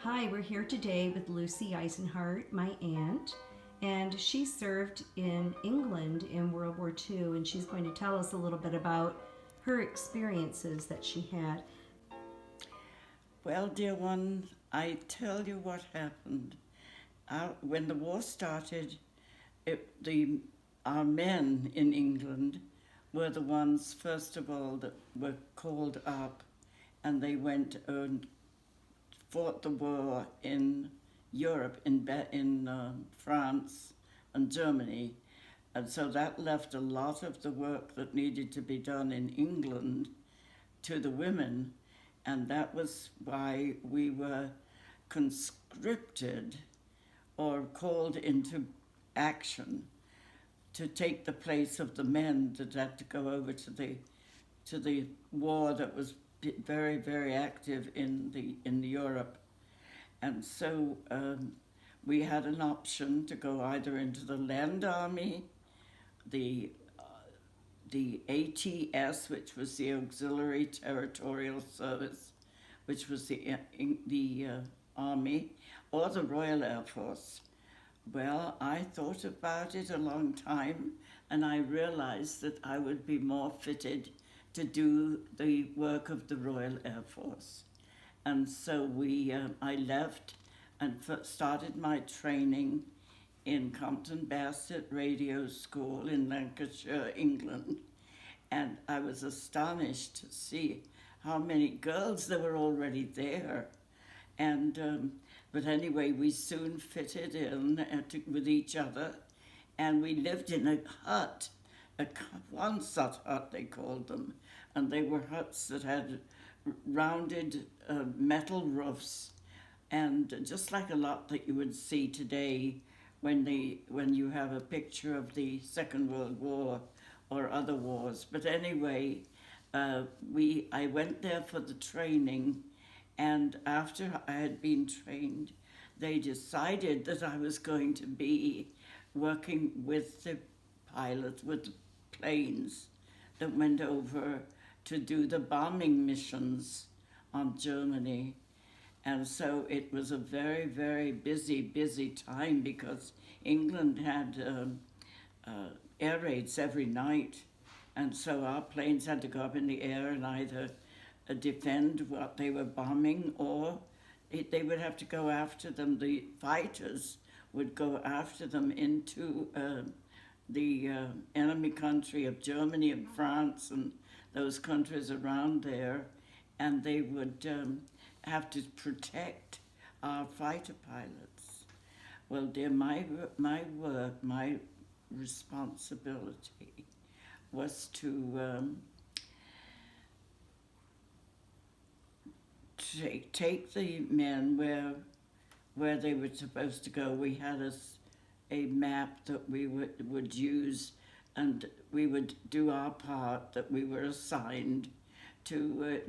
Hi, we're here today with Lucy Eisenhart, my aunt, and she served in England in World War II, and she's going to tell us a little bit about her experiences that she had. Well, dear one, I tell you what happened. When the war started, our men in England were the ones, first of all, that were called up, and they went and fought the war in Europe, in France and Germany. And so that left a lot of the work that needed to be done in England to the women, and that was why we were conscripted or called into action to take the place of the men that had to go over to the war that was very, very active in Europe. And so we had an option to go either into the Land Army, the the ATS, which was the Auxiliary Territorial Service, which was the Army, or the Royal Air Force. Well, I thought about it a long time, and I realized that I would be more fitted to do the work of the Royal Air Force. And so I left and started my training in Compton Bassett Radio School in Lancashire, England. And I was astonished to see how many girls there were already there. And but anyway, we soon fitted in with each other, and we lived in a hut, a Quonset hut they called them, and they were huts that had rounded metal roofs, and just like a lot that you would see today when you have a picture of the Second World War or other wars. But anyway, I went there for the training, and after I had been trained, they decided that I was going to be working with the pilots, with the planes that went over to do the bombing missions on Germany. And so it was a very, very busy time because England had air raids every night. And so our planes had to go up in the air and either defend what they were bombing, or they would have to go after them. The fighters would go after them into the enemy country of Germany and France and those countries around there, and they would have to protect our fighter pilots. Well, dear, my work, my responsibility was to take the men where they were supposed to go. We had a map that we would use, and we would do our part that we were assigned to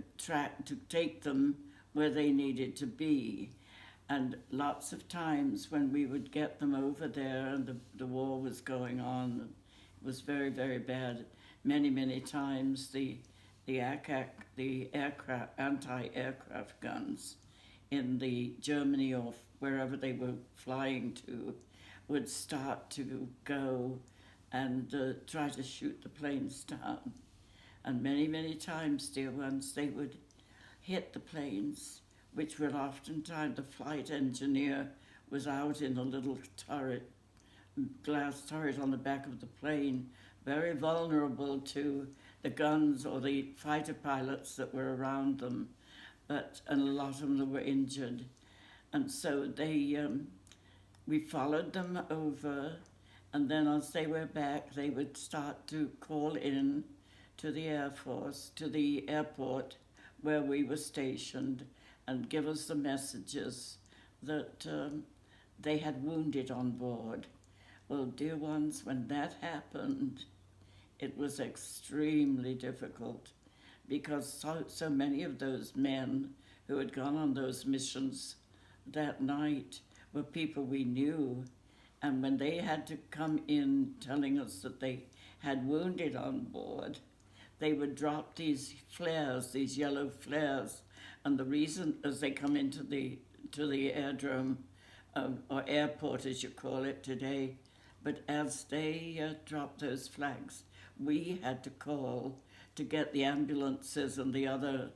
take them where they needed to be. And lots of times when we would get them over there and the war was going on, it was very, very bad. Many times the anti-aircraft guns in the Germany or wherever they were flying to would start to go and try to shoot the planes down. And many times, dear ones, they would hit the planes, which would oftentimes, the flight engineer was out in a little turret, glass turret on the back of the plane, very vulnerable to the guns or the fighter pilots that were around them, and a lot of them were injured. And so we followed them over, and then as they were back, they would start to call in to the Air Force, to the airport where we were stationed, and give us the messages that they had wounded on board. Well, dear ones, when that happened, it was extremely difficult because so many of those men who had gone on those missions that night were people we knew. And when they had to come in telling us that they had wounded on board, they would drop these flares, these yellow flares. And the reason, as they come into the to the aerodrome, or airport as you call it today. But as they dropped those flags, we had to call to get the ambulances and the other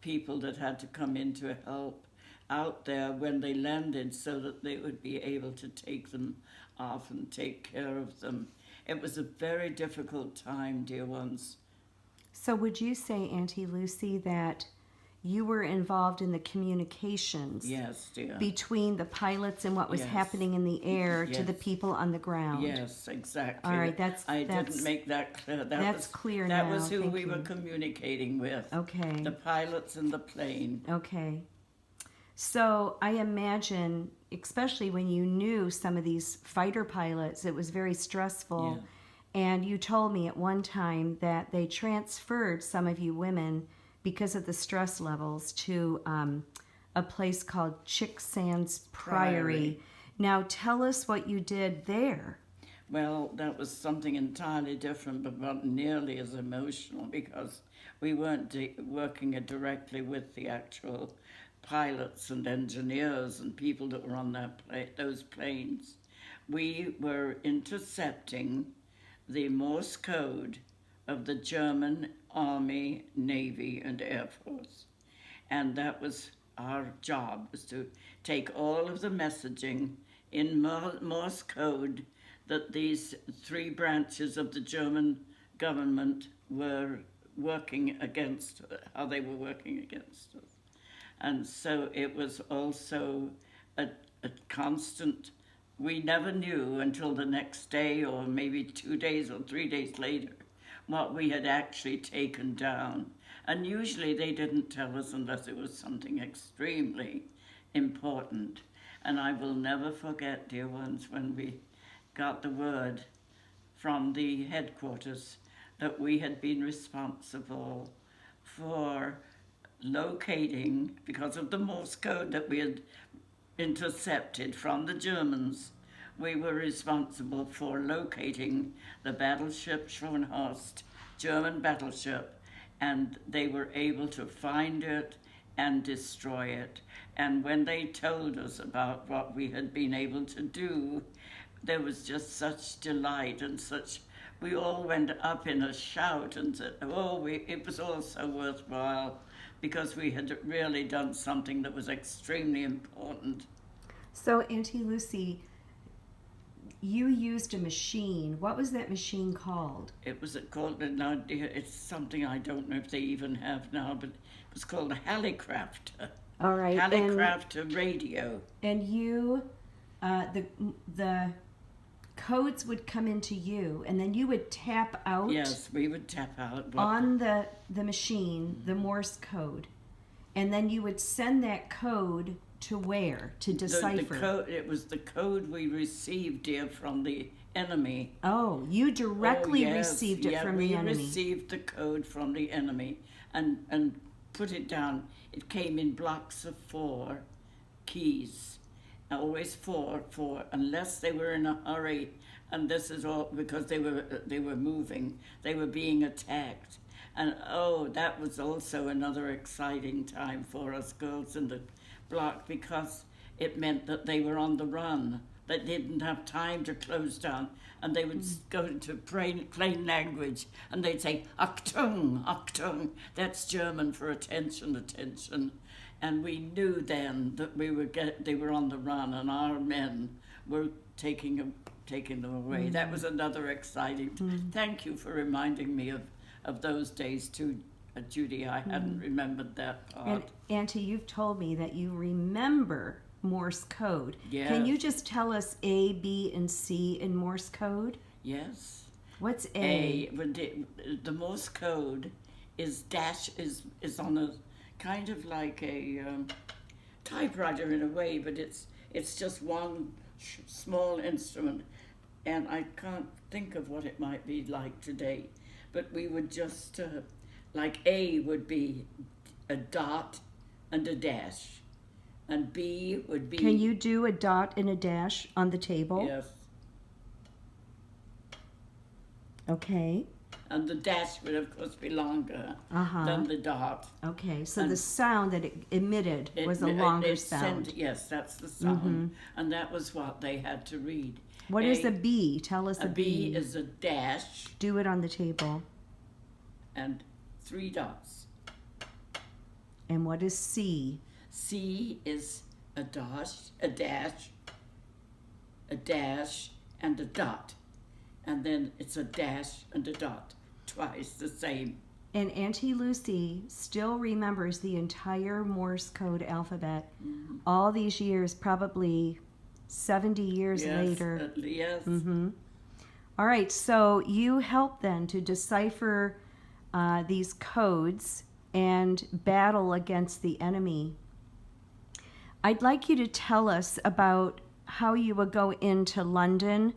people that had to come in to help out there when they landed, so that they would be able to take them off and take care of them. It was a very difficult time, dear ones. So would you say, Auntie Lucy, that you were involved in the communications Yes, dear. between the pilots and what was Yes. happening in the air to the Yes. people on the ground? Yes, exactly. All right, I that's didn't make that clear. that's clear That now. was who Thank we were you. communicating with. Okay. The pilots and the plane. Okay. So I imagine, especially when you knew some of these fighter pilots, it was very stressful. Yeah. And you told me at one time that they transferred some of you women because of the stress levels to a place called Chicksands Priory. Priory. Now tell us what you did there. Well, that was something entirely different, but not nearly as emotional, because we weren't working directly with the actual pilots and engineers and people that were on those planes. We were intercepting the Morse code of the German Army, Navy, and Air Force. And that was our job, was to take all of the messaging in Morse code that these three branches of the German government were working against, how they were working against us. And so it was also a constant, we never knew until the next day or maybe 2 days or 3 days later what we had actually taken down. And usually they didn't tell us unless it was something extremely important. And I will never forget, dear ones, when we got the word from the headquarters that we had been responsible for locating, because of the Morse code that we had intercepted from the Germans, we were responsible for locating the battleship Schwanhorst, German battleship, and they were able to find it and destroy it. And when they told us about what we had been able to do, there was just such delight and such, we all went up in a shout and said, it was all so worthwhile, because we had really done something that was extremely important. So, Auntie Lucy, you used a machine. What was that machine called? It was called, it's something I don't know if they even have now, but it was called a Hallicrafter. All right. Hallicrafter radio. And you, the codes would come into you, and then you would tap out. Yes, we would tap out. On the machine, the Morse code. And then you would send that code to where? To decipher? It was the code we received, dear, from the enemy. Oh, you directly yes. received it from the enemy. We received the code from the enemy and put it down. It came in blocks of 4 keys. Always four, unless they were in a hurry. And this is all because they were moving. They were being attacked. And that was also another exciting time for us girls in the block, because it meant that they were on the run. They didn't have time to close down, and they would go into plain language, and they'd say, Achtung, Achtung. That's German for attention, attention. And we knew then that they were on the run, and our men were taking them away. That was another exciting. Thank you for reminding me of those days too, Judy. I hadn't remembered that part. And Auntie, you've told me that you remember Morse code. Yes. Can you just tell us A, B, and C in Morse code? Yes. What's A? The Morse code is on a kind of like a typewriter in a way, but it's just one small instrument, and I can't think of what it might be like today. But we would just, like A would be a dot and a dash, and B would be... Can you do a dot and a dash on the table? Yes. Okay. And the dash would, of course, be longer Uh-huh. than the dot. Okay, so And the sound that it emitted was a longer sound. Yes, that's the sound. And that was what they had to read. What is a B? Tell us A B is a dash Do it on the table. and 3 dots. And what is C? C is a dash, and a dot. And then it's a dash and a dot. Twice the same. And Auntie Lucy still remembers the entire Morse code alphabet all these years, probably 70 years later. Yes. All right, so you help then to decipher these codes and battle against the enemy. I'd like you to tell us about how you would go into London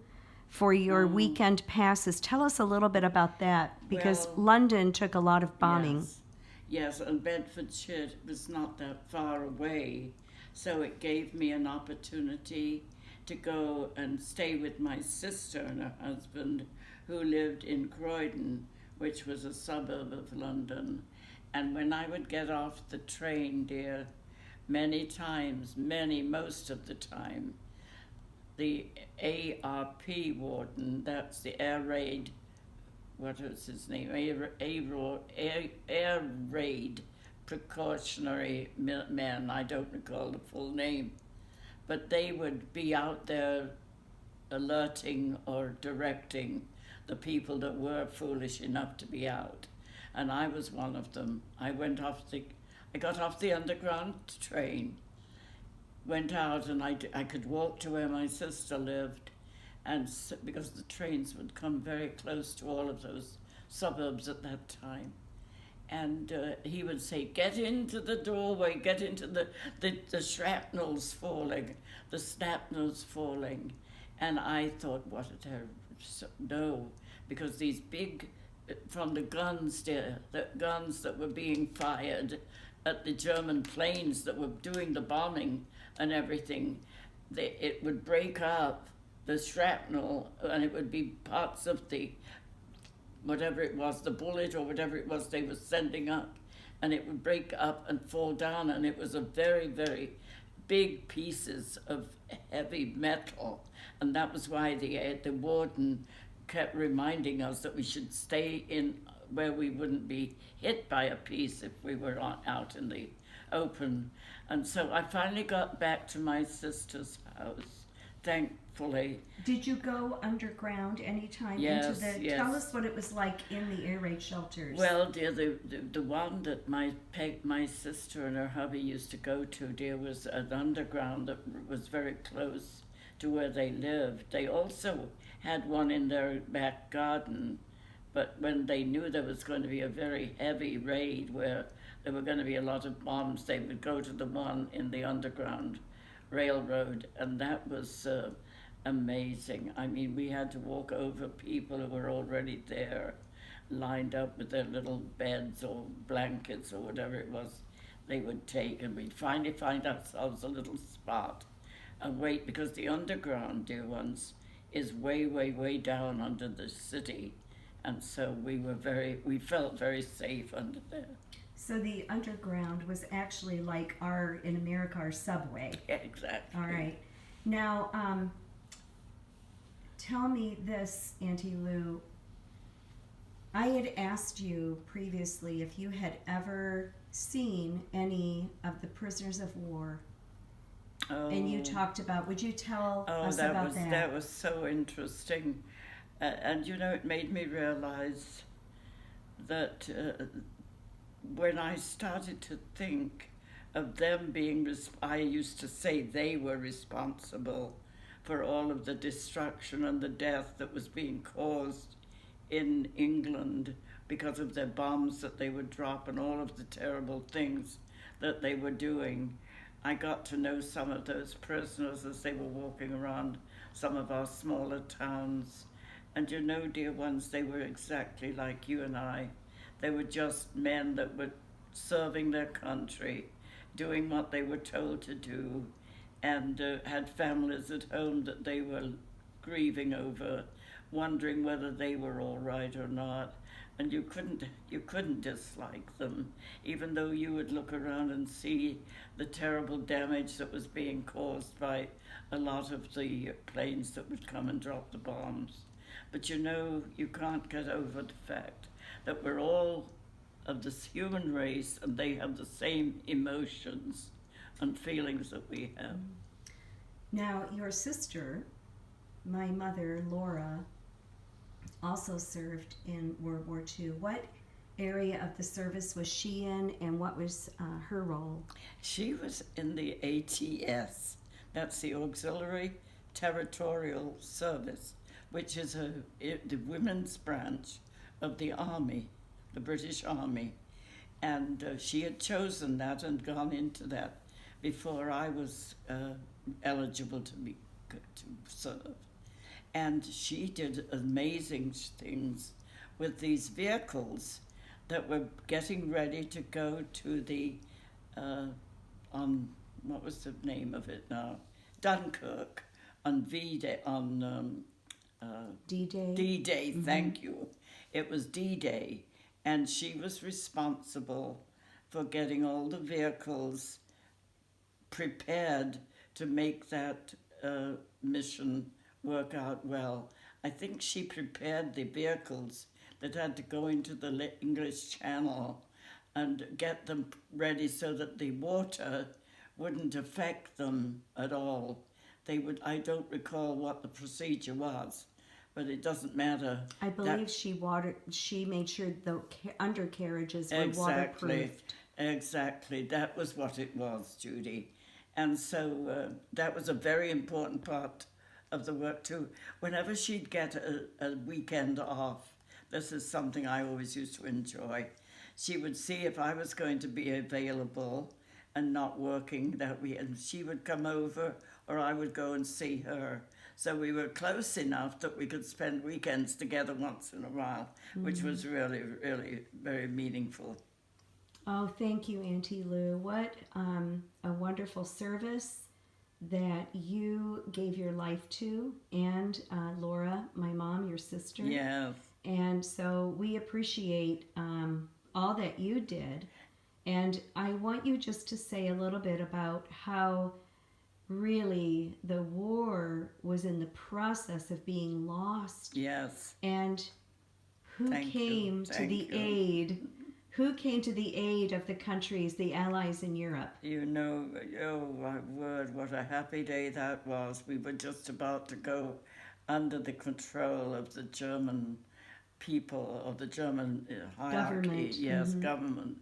for your weekend passes. Tell us a little bit about that, because Well, London took a lot of bombing. Yes, and Bedfordshire was not that far away, so it gave me an opportunity to go and stay with my sister and her husband, who lived in Croydon, which was a suburb of London. And when I would get off the train, dear, most of the time, the ARP warden, that's the air raid, what was his name? Air raid precautionary men, I don't recall the full name, but they would be out there alerting or directing the people that were foolish enough to be out. And I was one of them. I got off the underground train, went out, and I could walk to where my sister lived, and because the trains would come very close to all of those suburbs at that time. And he would say, get into the doorway, get into the shrapnel's falling, the snapnel's falling. And I thought, what a terrible, no, because these big, from the guns there, the guns that were being fired at the German planes that were doing the bombing and everything, it would break up the shrapnel, and it would be parts of the, whatever it was, the bullet or whatever it was they were sending up, and it would break up and fall down, and it was a very, very big pieces of heavy metal. And that was why the warden kept reminding us that we should stay in where we wouldn't be hit by a piece if we were out in the open. And so I finally got back to my sister's house, thankfully. Did you go underground anytime Yes, into the? yes. Tell us what it was like in the air raid shelters. Well, dear, the one that my sister and her hubby used to go to, dear, was an underground that was very close to where they lived. They also had one in their back garden, but when they knew there was going to be a very heavy raid where there were going to be a lot of bombs, they would go to the one in the underground railroad, and that was amazing. I mean, we had to walk over people who were already there, lined up with their little beds or blankets or whatever it was they would take, and we'd finally find ourselves a little spot and wait, because the underground, dear ones, is way, way, way down under the city, and so we felt very safe under there. So the underground was actually like in America, our subway. Yeah, exactly. All right. Now, tell me this, Auntie Lou. I had asked you previously if you had ever seen any of the prisoners of war. Oh. And you talked about, would you tell us that about was, that? That was so interesting. And you know, it made me realize that when I started to think of them being, I used to say they were responsible for all of the destruction and the death that was being caused in England because of their bombs that they would drop and all of the terrible things that they were doing. I got to know some of those prisoners as they were walking around some of our smaller towns. And you know, dear ones, they were exactly like you and I. They were just men that were serving their country, doing what they were told to do, and had families at home that they were grieving over, wondering whether they were all right or not. and you couldn't dislike them, even though you would look around and see the terrible damage that was being caused by a lot of the planes that would come and drop the bombs. But you can't get over the fact that we're all of this human race, and they have the same emotions and feelings that we have. Now, your sister, my mother, Laura, also served in World War II. What area of the service was she in, and what was her role? She was in the ATS, that's the Auxiliary Territorial Service, which is the women's branch of the Army, the British Army. And she had chosen that and gone into that before I was eligible to serve. And she did amazing things with these vehicles that were getting ready to go to the, what was the name of it now? Dunkirk, on V-Day, on D-Day? D-Day, thank you. It was D-Day, and she was responsible for getting all the vehicles prepared to make that mission work out well. I think she prepared the vehicles that had to go into the English Channel and get them ready so that the water wouldn't affect them at all. I don't recall what the procedure was, but it doesn't matter. I believe she made sure the undercarriages were Exactly. waterproofed. Exactly, that was what it was, Judy. And so that was a very important part of the work too. Whenever she'd get a weekend off, this is something I always used to enjoy, she would see if I was going to be available and not working that week, and she would come over or I would go and see her. So we were close enough that we could spend weekends together once in a while, which was really, really very meaningful. Oh, thank you, Auntie Lou. What a wonderful service that you gave your life to, and Laura, my mom, your sister. Yes. And so we appreciate all that you did. And I want you just to say a little bit about how really the war was in the process of being lost. Yes. And who came to the aid? Who came to the aid of the countries, the allies in Europe? Oh my word, what a happy day that was. We were just about to go under the control of the German people, or the German hierarchy. Government. Yes, government.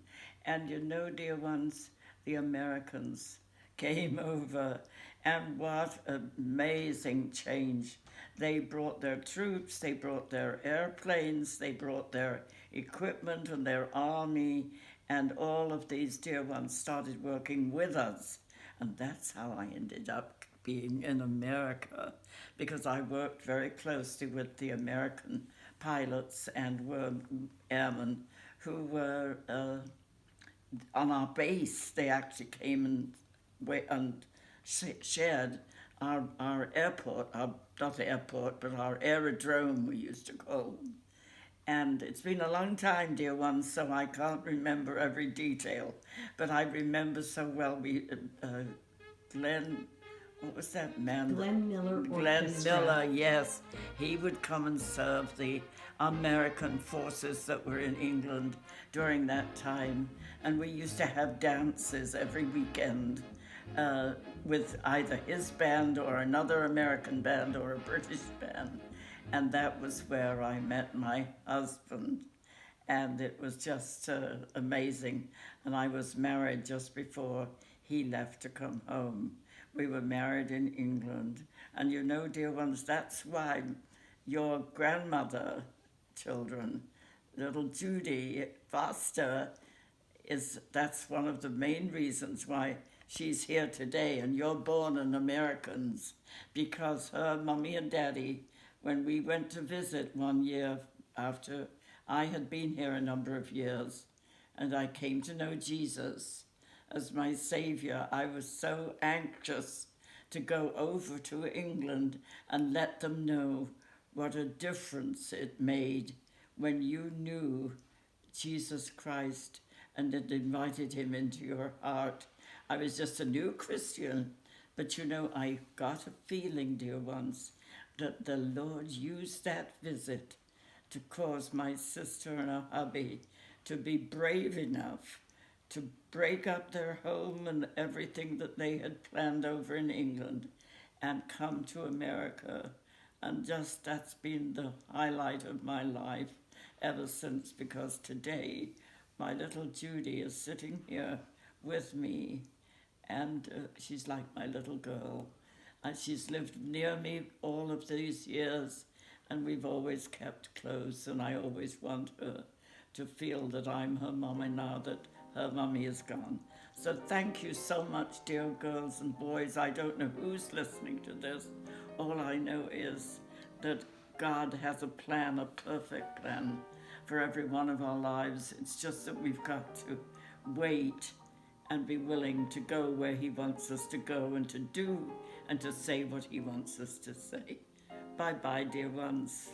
And dear ones, the Americans came over, and what amazing change. They brought their troops, they brought their airplanes, they brought their equipment and their army, and all of these dear ones started working with us. And that's how I ended up being in America, because I worked very closely with the American pilots and airmen who were on our base. They actually came and shared our airport, not airport, but our aerodrome, we used to call them. And it's been a long time, dear ones, so I can't remember every detail. But I remember so well, Glenn, what was that man? Glenn Miller Glenn Orchestra. Miller, yes. He would come and serve the American forces that were in England during that time. And we used to have dances every weekend with either his band or another American band or a British band. And that was where I met my husband. And it was just amazing. And I was married just before he left to come home. We were married in England. And dear ones, that's why your grandmother, children, little Judy Foster, that's one of the main reasons why she's here today. And you're born an Americans, because her mommy and daddy, when we went to visit one year after I had been here a number of years, and I came to know Jesus as my Savior, I was so anxious to go over to England and let them know what a difference it made when you knew Jesus Christ and had invited him into your heart. I was just a new Christian, but you know, I got a feeling, dear ones, that the Lord used that visit to cause my sister and her hubby to be brave enough to break up their home and everything that they had planned over in England and come to America. And just that's been the highlight of my life ever since, because today my little Judy is sitting here with me, and she's like my little girl. And she's lived near me all of these years, and we've always kept close, and I always want her to feel that I'm her mummy now that her mummy is gone. So thank you so much, dear girls and boys. I don't know who's listening to this. All I know is that God has a plan, a perfect plan for every one of our lives. It's just that we've got to wait and be willing to go where he wants us to go and to do and to say what he wants us to say. Bye-bye, dear ones.